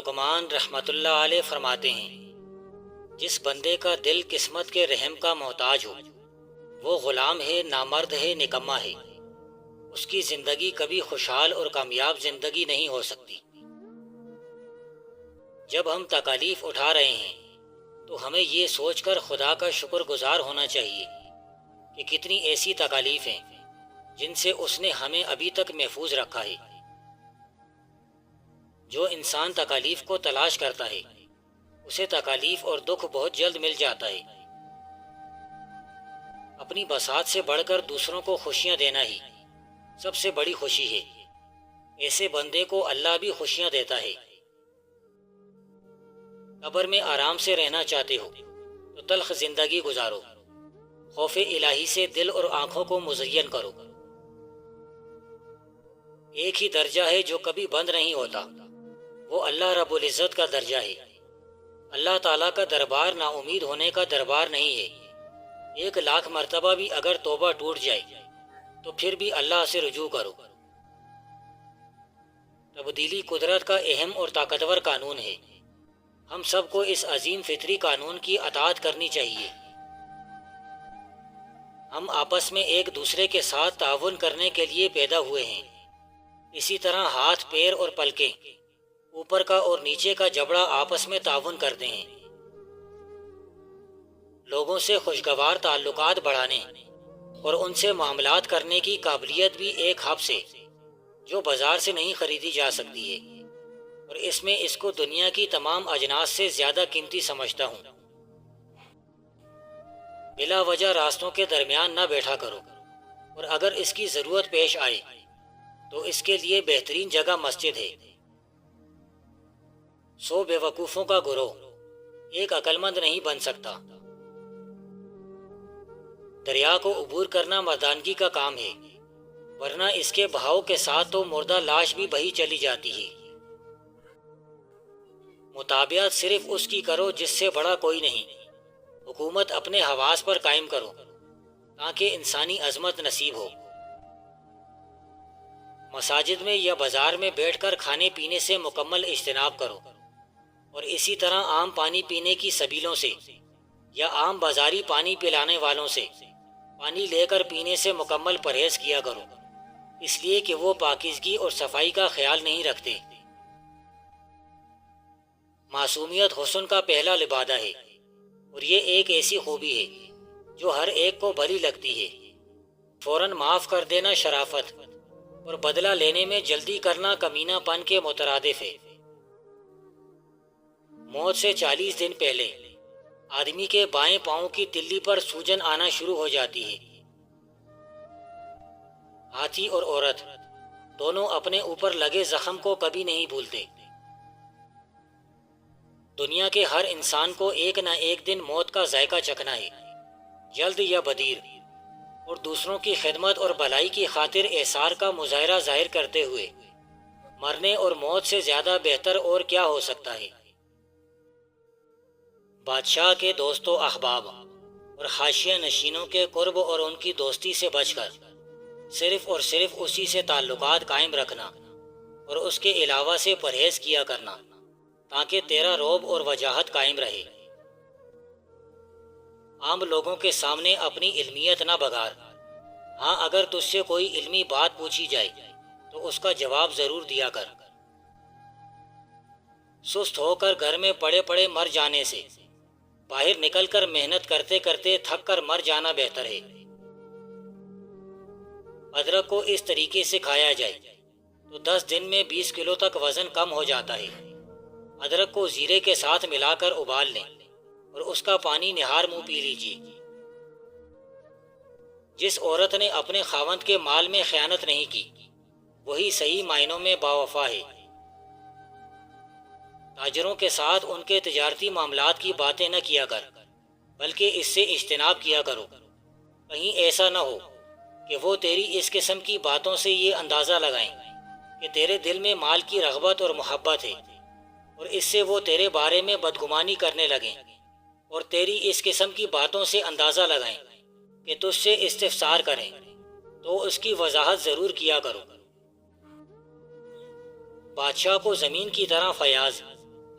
لقمان رحمۃ اللہ علیہ فرماتے ہیں، جس بندے کا دل قسمت کے رحم کا محتاج ہو وہ غلام ہے، نامرد ہے، نکما ہے، اس کی زندگی کبھی خوشحال اور کامیاب زندگی نہیں ہو سکتی۔ جب ہم تکالیف اٹھا رہے ہیں تو ہمیں یہ سوچ کر خدا کا شکر گزار ہونا چاہیے کہ کتنی ایسی تکالیف ہیں جن سے اس نے ہمیں ابھی تک محفوظ رکھا ہے۔ جو انسان تکالیف کو تلاش کرتا ہے اسے تکالیف اور دکھ بہت جلد مل جاتا ہے۔ اپنی بساط سے بڑھ کر دوسروں کو خوشیاں دینا ہی سب سے بڑی خوشی ہے۔ ایسے بندے کو اللہ بھی خوشیاں دیتا ہے۔ قبر میں آرام سے رہنا چاہتے ہو تو تلخ زندگی گزارو، خوف الہی سے دل اور آنکھوں کو مزین کرو۔ ایک ہی درجہ ہے جو کبھی بند نہیں ہوتا، وہ اللہ رب العزت کا درجہ ہے۔ اللہ تعالیٰ کا دربار نا امید ہونے کا دربار نہیں ہے۔ 1,00,000 مرتبہ بھی اگر توبہ ٹوٹ جائے تو پھر بھی اللہ سے رجوع کرو۔ تبدیلی قدرت کا اہم اور طاقتور قانون ہے۔ ہم سب کو اس عظیم فطری قانون کی اطاعت کرنی چاہیے۔ ہم آپس میں ایک دوسرے کے ساتھ تعاون کرنے کے لیے پیدا ہوئے ہیں۔ اسی طرح ہاتھ، پیر اور پلکیں، اوپر کا اور نیچے کا جبڑا آپس میں تعاون کرتے ہیں۔ لوگوں سے خوشگوار تعلقات بڑھانے اور ان سے معاملات کرنے کی قابلیت بھی ایک حبس ہے جو بازار سے نہیں خریدی جا سکتی ہے، اور اس میں اس کو دنیا کی تمام اجناس سے زیادہ قیمتی سمجھتا ہوں۔ بلا وجہ راستوں کے درمیان نہ بیٹھا کرو، اور اگر اس کی ضرورت پیش آئے تو اس کے لیے بہترین جگہ مسجد ہے۔ 100 بے وقوفوں کا گروہ ایک عقلمند نہیں بن سکتا۔ دریا کو عبور کرنا مردانگی کا کام ہے، ورنہ اس کے بہاؤ کے ساتھ تو مردہ لاش بھی بہی چلی جاتی ہے۔ مطابعت صرف اس کی کرو جس سے بڑا کوئی نہیں۔ حکومت اپنے حواس پر قائم کرو تاکہ انسانی عظمت نصیب ہو۔ مساجد میں یا بازار میں بیٹھ کر کھانے پینے سے مکمل اجتناب کرو، اور اسی طرح عام پانی پینے کی سبیلوں سے یا عام بازاری پانی پلانے والوں سے پانی لے کر پینے سے مکمل پرہیز کیا کرو، اس لیے کہ وہ پاکیزگی اور صفائی کا خیال نہیں رکھتے۔ معصومیت حسن کا پہلا لبادہ ہے، اور یہ ایک ایسی خوبی ہے جو ہر ایک کو بھلی لگتی ہے۔ فوراً معاف کر دینا شرافت اور بدلہ لینے میں جلدی کرنا کمینہ پن کے مترادف ہے۔ موت سے 40 دن پہلے آدمی کے بائیں پاؤں کی تلی پر سوجن آنا شروع ہو جاتی ہے۔ ہاتھی اور عورت دونوں اپنے اوپر لگے زخم کو کبھی نہیں بھولتے۔ دنیا کے ہر انسان کو ایک نہ ایک دن موت کا ذائقہ چکھنا ہے، جلد یا بدیر، اور دوسروں کی خدمت اور بھلائی کی خاطر ایثار کا مظاہرہ ظاہر کرتے ہوئے مرنے اور موت سے زیادہ بہتر اور کیا ہو سکتا ہے۔ بادشاہ کے دوست و احباب اور حاشیہ نشینوں کے قرب اور ان کی دوستی سے بچ کر صرف اور صرف اسی سے تعلقات قائم رکھنا اور اس کے علاوہ سے پرہیز کیا کرنا تاکہ تیرا رعب اور وجاہت قائم رہے۔ عام لوگوں کے سامنے اپنی علمیت نہ بگار۔ ہاں، اگر تجھ سے کوئی علمی بات پوچھی جائے تو اس کا جواب ضرور دیا کر۔ سست ہو کر گھر میں پڑے پڑے مر جانے سے باہر نکل کر محنت کرتے کرتے تھک کر مر جانا بہتر ہے۔ ادرک کو اس طریقے سے کھایا جائے تو 10 دن میں 20 کلو تک وزن کم ہو جاتا ہے۔ ادرک کو زیرے کے ساتھ ملا کر ابال لیں اور اس کا پانی نہار منہ پی لیجیے۔ جس عورت نے اپنے خاوند کے مال میں خیانت نہیں کی وہی صحیح معنوں میں باوفا ہے۔ تاجروں کے ساتھ ان کے تجارتی معاملات کی باتیں نہ کیا کر، بلکہ اس سے اجتناب کیا کرو۔ کہیں ایسا نہ ہو کہ وہ تیری اس قسم کی باتوں سے یہ اندازہ لگائیں کہ تیرے دل میں مال کی رغبت اور محبت ہے، اور اس سے وہ تیرے بارے میں بدگمانی کرنے لگیں، اور تیری اس قسم کی باتوں سے اندازہ لگائیں کہ تجھ سے استفسار کریں تو اس کی وضاحت ضرور کیا کرو۔ بادشاہ کو زمین کی طرح فیاض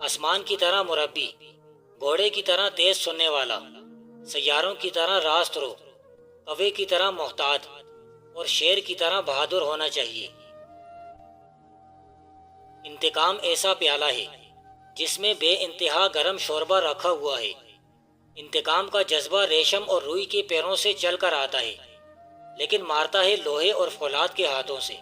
آسمان کی طرح مربی، گھوڑے کی طرح تیز سننے والا، سیاروں کی طرح راست رو، کوے کی طرح محتاط اور شیر کی طرح بہادر ہونا چاہیے۔ انتقام ایسا پیالہ ہے جس میں بے انتہا گرم شوربہ رکھا ہوا ہے۔ انتقام کا جذبہ ریشم اور روئی کے پیروں سے چل کر آتا ہے، لیکن مارتا ہے لوہے اور فولاد کے ہاتھوں سے۔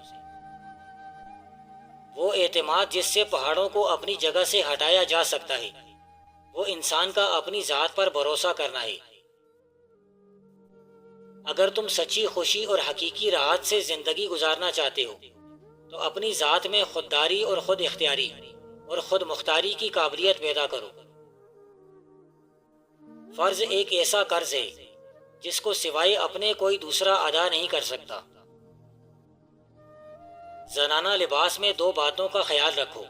وہ اعتماد جس سے پہاڑوں کو اپنی جگہ سے ہٹایا جا سکتا ہے، وہ انسان کا اپنی ذات پر بھروسہ کرنا ہے۔ اگر تم سچی خوشی اور حقیقی راحت سے زندگی گزارنا چاہتے ہو تو اپنی ذات میں خودداری اور خود اختیاری اور خود مختاری کی قابلیت پیدا کرو۔ فرض ایک ایسا قرض ہے جس کو سوائے اپنے کوئی دوسرا ادا نہیں کر سکتا۔ زنانہ لباس میں دو باتوں کا خیال رکھو،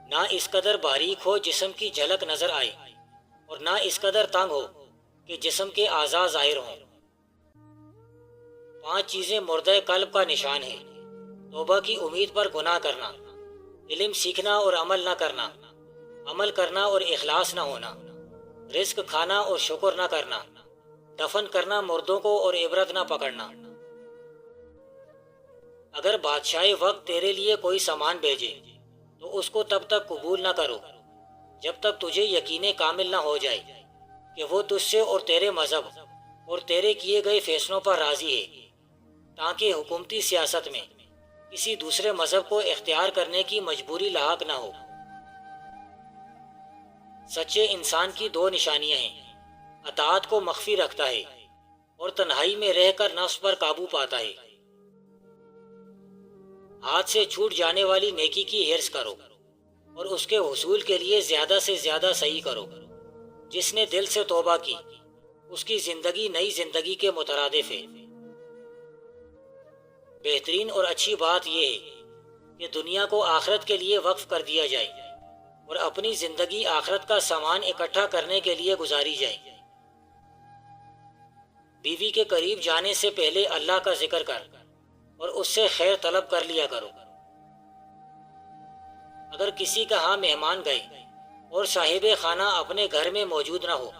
نہ اس قدر باریک ہو جسم کی جھلک نظر آئے، اور نہ اس قدر تنگ ہو کہ جسم کے اعضاء ظاہر ہوں۔ 5 چیزیں مردہ قلب کا نشان ہے: توبہ کی امید پر گناہ کرنا، علم سیکھنا اور عمل نہ کرنا، عمل کرنا اور اخلاص نہ ہونا، رزق کھانا اور شکر نہ کرنا، دفن کرنا مردوں کو اور عبرت نہ پکڑنا۔ اگر بادشاہ وقت تیرے لیے کوئی سامان بھیجے تو اس کو تب تک قبول نہ کرو جب تک تجھے یقین کامل نہ ہو جائے کہ وہ تجھ سے اور تیرے مذہب اور تیرے کیے گئے فیصلوں پر راضی ہے، تاکہ حکومتی سیاست میں کسی دوسرے مذہب کو اختیار کرنے کی مجبوری لاحق نہ ہو۔ سچے انسان کی 2 نشانیاں ہیں: اطاعت کو مخفی رکھتا ہے اور تنہائی میں رہ کر نفس پر قابو پاتا ہے۔ ہاتھ سے چھوٹ جانے والی نیکی کی حرص کرو اور اس کے حصول کے لیے زیادہ سے زیادہ سعی کرو۔ جس نے دل سے توبہ کی اس کی زندگی نئی زندگی کے مترادف ہے۔ بہترین اور اچھی بات یہ ہے کہ دنیا کو آخرت کے لیے وقف کر دیا جائے اور اپنی زندگی آخرت کا سامان اکٹھا کرنے کے لیے گزاری جائے۔ بیوی کے قریب جانے سے پہلے اللہ کا ذکر کر اور اس سے خیر طلب کر لیا کرو۔ اگر کسی کا ہاں مہمان گئے اور صاحب خانہ اپنے گھر میں موجود نہ ہو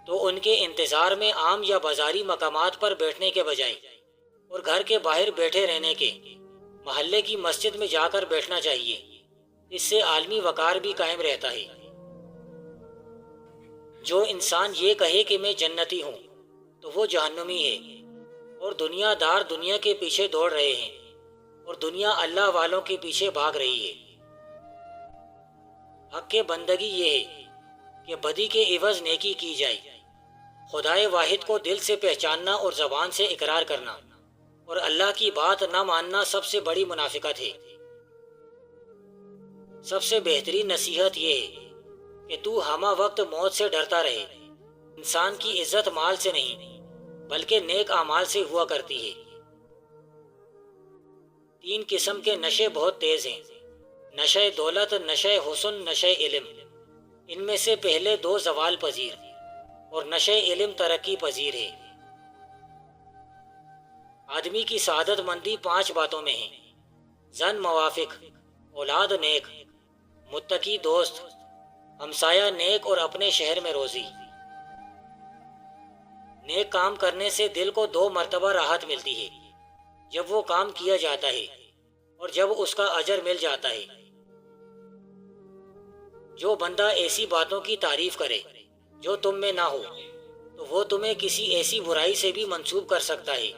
تو ان کے انتظار میں عام یا بازاری مقامات پر بیٹھنے کے بجائے اور گھر کے باہر بیٹھے رہنے کے محلے کی مسجد میں جا کر بیٹھنا چاہیے۔ اس سے عالمی وقار بھی قائم رہتا ہے۔ جو انسان یہ کہے کہ میں جنتی ہوں تو وہ جہنمی ہے، اور دنیا دار دنیا کے پیچھے دوڑ رہے ہیں اور دنیا اللہ والوں کے پیچھے بھاگ رہی ہے۔ حق کے بندگی یہ ہے کہ بدی کے عوض نیکی کی جائے، خدائے واحد کو دل سے پہچاننا اور زبان سے اقرار کرنا، اور اللہ کی بات نہ ماننا سب سے بڑی منافقت ہے۔ سب سے بہترین نصیحت یہ ہے کہ تو ہمہ وقت موت سے ڈرتا رہے۔ انسان کی عزت مال سے نہیں بلکہ نیک اعمال سے ہوا کرتی ہے۔ 3 قسم کے نشے بہت تیز ہیں: نشہ دولت، نشہ حسن، نشہ علم۔ ان میں سے پہلے 2 زوال پذیر اور نشہ علم ترقی پذیر ہے۔ آدمی کی سعادت مندی 5 باتوں میں ہے: زن موافق، اولاد نیک، متقی دوست، ہمسایہ نیک اور اپنے شہر میں روزی۔ نیک کام کرنے سے دل کو 2 مرتبہ راحت ملتی ہے: جب وہ کام کیا جاتا ہے اور جب اس کا اجر مل جاتا ہے۔ جو بندہ ایسی باتوں کی تعریف کرے جو تم میں نہ ہو تو وہ تمہیں کسی ایسی برائی سے بھی منسوب کر سکتا ہے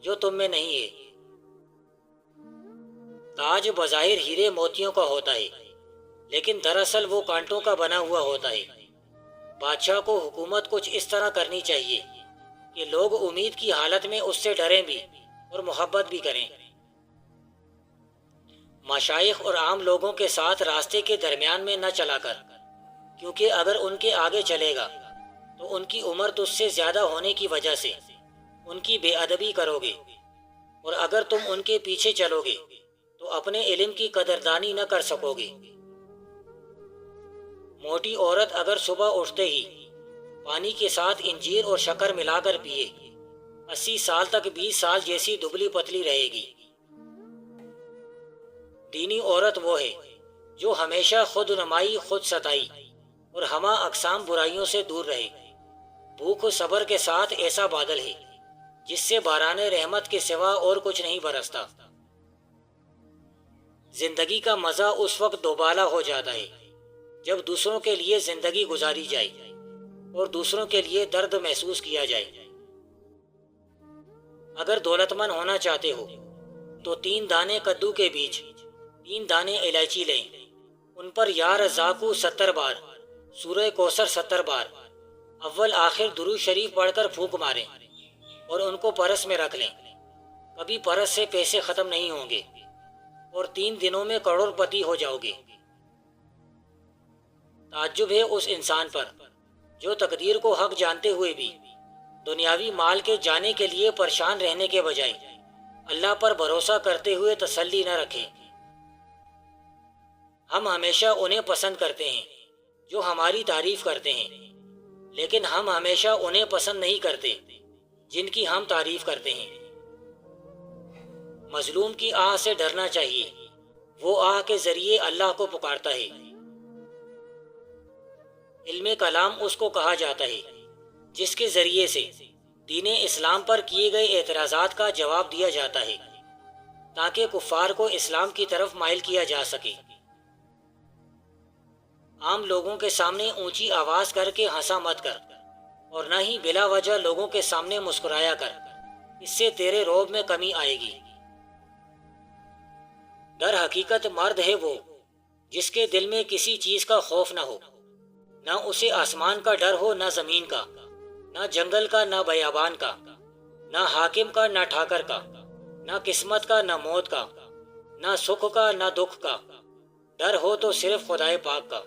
جو تم میں نہیں ہے۔ تاج بظاہر ہیرے موتیوں کا ہوتا ہے، لیکن دراصل وہ کانٹوں کا بنا ہوا ہوتا ہے۔ بادشاہ کو حکومت کچھ اس طرح کرنی چاہیے کہ لوگ امید کی حالت میں اس سے ڈریں بھی اور محبت بھی کریں۔ مشائخ اور عام لوگوں کے ساتھ راستے کے درمیان میں نہ چلا کر، کیونکہ اگر ان کے آگے چلے گا تو ان کی عمر تجھ سے زیادہ ہونے کی وجہ سے ان کی بے ادبی کرو گے، اور اگر تم ان کے پیچھے چلو گے تو اپنے علم کی قدردانی نہ کر سکو گے۔ موٹی عورت اگر صبح اٹھتے ہی پانی کے ساتھ انجیر اور شکر ملا کر پیے 80 سال تک 20 سال جیسی دبلی پتلی رہے گی۔ دینی عورت وہ ہے جو ہمیشہ خود نمائی خود ستائی اور ہمہ اقسام برائیوں سے دور رہے۔ بھوک و صبر کے ساتھ ایسا بادل ہے جس سے باران رحمت کے سوا اور کچھ نہیں برستا۔ زندگی کا مزہ اس وقت دوبالا ہو جاتا ہے جب دوسروں کے لیے زندگی گزاری جائے اور دوسروں کے لیے درد محسوس کیا جائے۔ اگر دولت مند ہونا چاہتے ہو تو 3 دانے کدو کے بیج، 3 دانے الائچی لیں، ان پر یا رزاقو 70 بار، سورہ کوثر 70 بار، اول آخر درود شریف پڑھ کر پھونک ماریں اور ان کو پرس میں رکھ لیں۔ کبھی پرس سے پیسے ختم نہیں ہوں گے اور 3 دنوں میں کروڑ پتی ہو جاؤ گے۔ تعجب ہے اس انسان پر جو تقدیر کو حق جانتے ہوئے بھی دنیاوی مال کے جانے کے لیے پریشان رہنے کے بجائے اللہ پر بھروسہ کرتے ہوئے تسلی نہ رکھے۔ ہم ہمیشہ انہیں پسند کرتے ہیں جو ہماری تعریف کرتے ہیں، لیکن ہم ہمیشہ انہیں پسند نہیں کرتے جن کی ہم تعریف کرتے ہیں۔ مظلوم کی آہ سے ڈرنا چاہیے، وہ آہ کے ذریعے اللہ کو پکارتا ہے۔ علم کلام اس کو کہا جاتا ہے جس کے ذریعے سے دین اسلام پر کیے گئے اعتراضات کا جواب دیا جاتا ہے تاکہ کفار کو اسلام کی طرف مائل کیا جا سکے۔ عام لوگوں کے سامنے اونچی آواز کر کے ہنسا مت کر، اور نہ ہی بلا وجہ لوگوں کے سامنے مسکرایا کر، اس سے تیرے رعب میں کمی آئے گی۔ در حقیقت مرد ہے وہ جس کے دل میں کسی چیز کا خوف نہ ہو، نہ اسے آسمان کا ڈر ہو، نہ زمین کا، نہ جنگل کا، نہ بیابان کا، نہ حاکم کا، نہ ٹھاکر کا، نہ قسمت کا، نہ موت کا، نہ سکھ کا، نہ دکھ کا۔ ڈر ہو تو صرف خدائے پاک کا۔